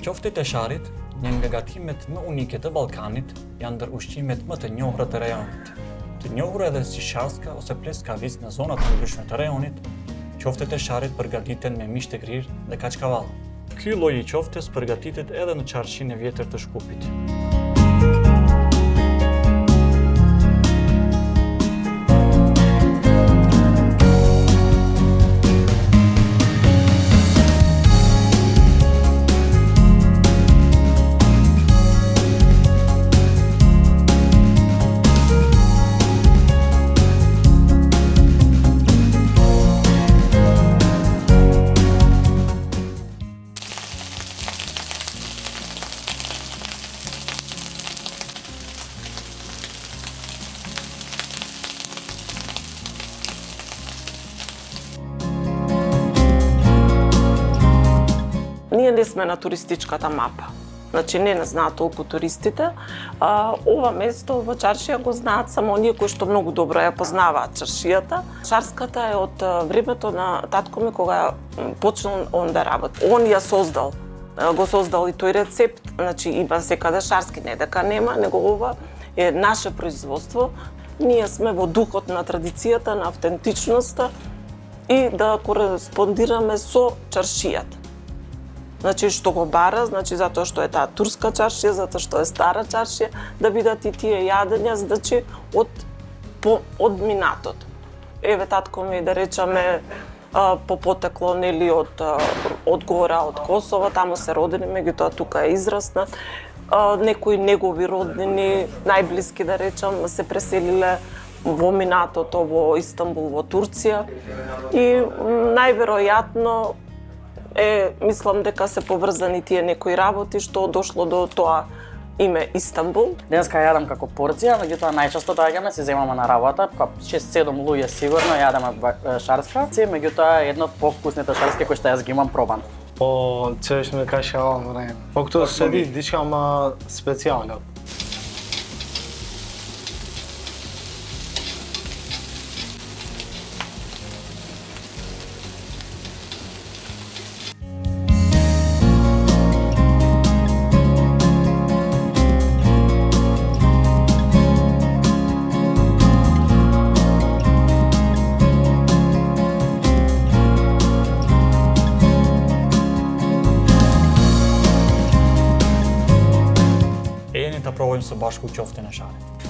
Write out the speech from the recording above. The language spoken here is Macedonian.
Qoftët e sharit, një nga gatimet më unike të Ballkanit, janë ndër ushqimet më të njohura të rajonit. Të njohura edhe si sharska ose pleskavic në zonat të ndryshme të rajonit, qoftët e sharit përgatiten me mish të grirë dhe kaçkavall. Ky lloj i qoftës përgatitet edhe në çarkishinë e vjetër të Shkupit. Ние не сме на туристичката мапа. Значи не знаат толку туристите. Ова место во чаршија го знаат само оние кои што многу добро ја познаваат чаршијата. Шарската е од времето на татко ми кога почнал он да работи. Он ја создал. Го создал и тој рецепт. Значи има секаде шарски, не дека нема, него ова е наше производство. Ние сме во духот на традицијата, на автентичноста и да кореспондираме со чаршијата. Значи што го бара, значи затоа што е таа турска чаршија, затоа што е стара чаршија, да бидат и тие јадења, значи од минатото. Еве татко ми да речеме по потекло нели од гора, од Косово, таму се родени, меѓутоа тука е израснат. Некои негови роднини, најблиски да речам, се преселиле во минатото во Истанбул, во Турција и најверојатно мислам дека се поврзани тие некои работи што дошло до тоа име Истанбул. Денеска јадам како порција, меѓутоа најчесто доаѓаме, се земаме на работа, како 6-7 луѓе сигурно јадеме шарска, меѓутоа едно од повкусните шарски кои што јас ги имам пробан. Po që është me ka shalam, rejnë. Po këtu se di, diçka më speciale. Ta provojmë së bashku qoftën e sharit.